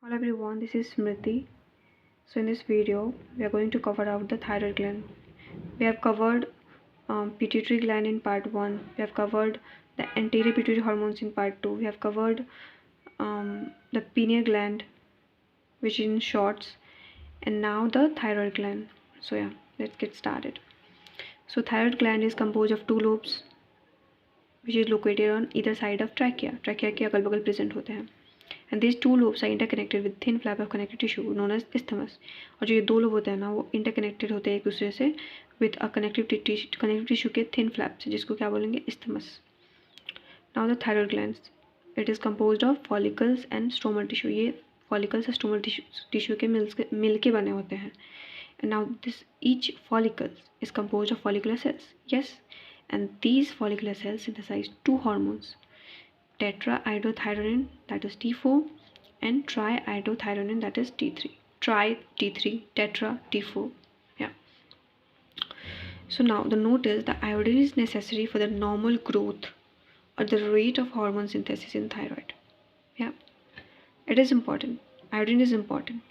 Hello everyone, this is Smriti. So in this video, we are going to cover out the thyroid gland. We have covered pituitary gland in part 1. We have covered the anterior pituitary hormones in part 2. We have covered the pineal gland, which is in shorts, and now the thyroid gland. So yeah, let's get started. So thyroid gland is composed of two lobes, which is located on either side of trachea. Trachea के अगल बगल present होते हैं. And these two lobes are interconnected with thin flap of connective tissue known as isthmus. और जो ये दो lobe होते हैं ना वो interconnected होते हैं एक दूसरे से with a connective tissue के thin flap से जिसको क्या बोलेंगे isthmus. Now the thyroid glands, it is composed of follicles and stromal tissue. ये follicles और stromal tissue के मिल के बने होते हैं. And now this each follicle is composed of follicular cells. Yes, and these follicular cells synthesize two hormones, tetraiodothyronin, that is T4, and triiodothyronin, that is T3. Tri T3, tetra T4. Yeah. So now the note is the iodine is necessary for the normal growth or the rate of hormone synthesis in thyroid. Yeah. It is important. Iodine is important.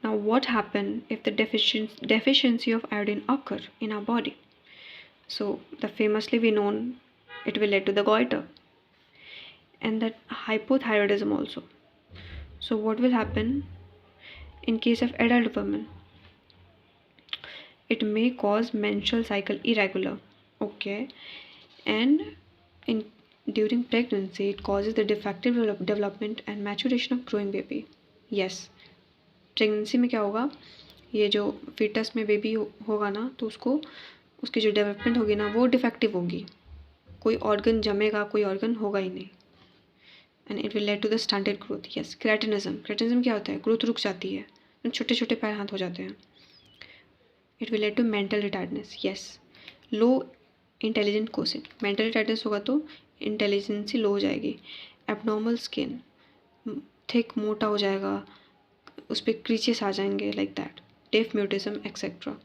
Now what happens if the deficiency of iodine occur in our body? So the famously we known, it will lead to the goiter and that hypothyroidism also. So what will happen in case of adult women? It may cause menstrual cycle irregular. Okay. And in during pregnancy it causes the defective development and maturation of growing baby. Yes, pregnancy में क्या होगा, ये जो foetus में baby होगा ना तो उसको उसकी जो डेवलपमेंट होगी ना वो डिफेक्टिव होगी, कोई ऑर्गन जमेगा कोई ऑर्गन होगा ही नहीं. And it will lead to the stunted growth. Yes, cretinism क्या होता है, ग्रोथ रुक जाती है, छोटे छोटे पैर हाथ हो जाते हैं. It will lead to mental retardness. Yes, low intelligent quotient. Mental retardness होगा तो इंटेलिजेंसी लो हो जाएगी. एबनॉर्मल स्किन, थिक मोटा हो जाएगा, उस पर क्रीचेस आ जाएंगे like that, deaf mutism etcetera.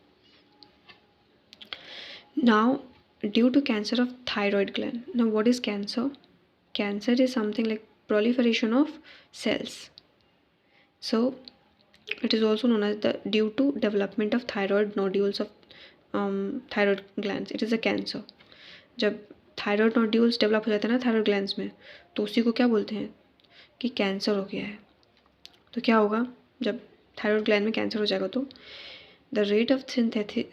Now due to cancer of thyroid gland. Now what is cancer? Cancer is something like proliferation of cells. So it is also known as the due to development of thyroid nodules of thyroid glands. It is a cancer. जब thyroid nodules develop हो जाते हैं ना thyroid glands में, तो उसी को क्या बोलते हैं कि कैंसर हो गया है. तो क्या होगा जब thyroid gland में कैंसर हो जाएगा तो the rate of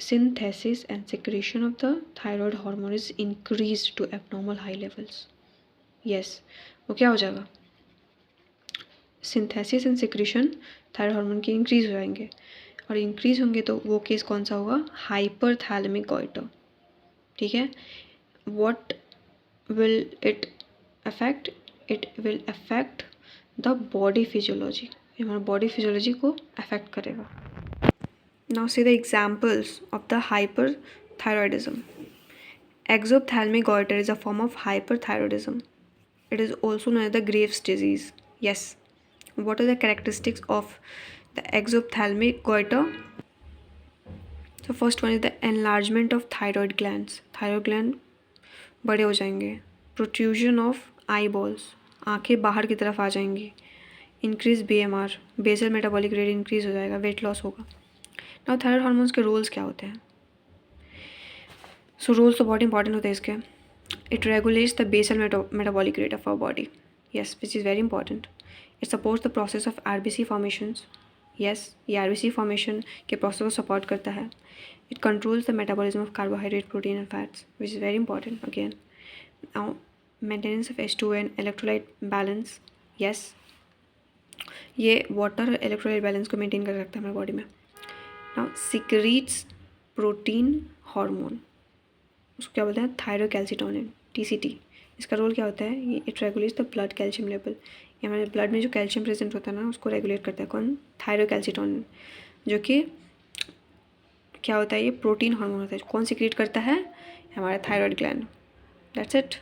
synthesis and secretion of the thyroid hormone is increased to abnormal high levels. Yes, वो क्या हो जाएगा, synthesis and secretion thyroid hormone के इंक्रीज हो जाएंगे, और इंक्रीज होंगे तो वो केस कौन सा होगा, हाइपरथैलेमिक गॉइटर. ठीक है. What will it affect? It will affect the body physiology. हमारा बॉडी फिजियोलॉजी को अफेक्ट करेगा. Now see the examples of the hyperthyroidism. Exophthalmic goitre is a form of hyperthyroidism. It is also known as the Graves' disease. Yes. What are the characteristics of the exophthalmic goiter? So first one is the enlargement of thyroid glands. Thyroid gland बड़े हो जाएंगे. Protrusion of eyeballs. आँखें बाहर की तरफ आ जाएंगी. Increase BMR. Basal metabolic rate increase हो जाएगा. Weight loss होगा. Now thyroid hormones के roles क्या होते हैं? So roles तो बहुत important होते हैं इसके. It regulates the basal metabolic rate of our body. Yes, which is very important. It supports the process of RBC formations. Yes, ये RBC formation के process को support करता है. It controls the metabolism of carbohydrate, protein and fats, which is very important again. Now, maintenance of H2O and electrolyte balance. Yes, ये water और electrolyte balance को maintain कर रखता है हमारे body में. Now, secretes protein hormone. उसको क्या बोलते हैं, थायरोकैल्सिटोनिन, TCT. इसका रोल क्या होता है, ये it regulates the blood calcium level. ये हमारे ब्लड में जो कैल्शियम प्रेजेंट होता है ना उसको रेगुलेट करता है. कौन? थायरोकैल्सिटोनिन, जो कि क्या होता है, ये प्रोटीन हार्मोन होता है. कौन सिक्रीट करता है, हमारा थायराइड ग्लैंड. That's it.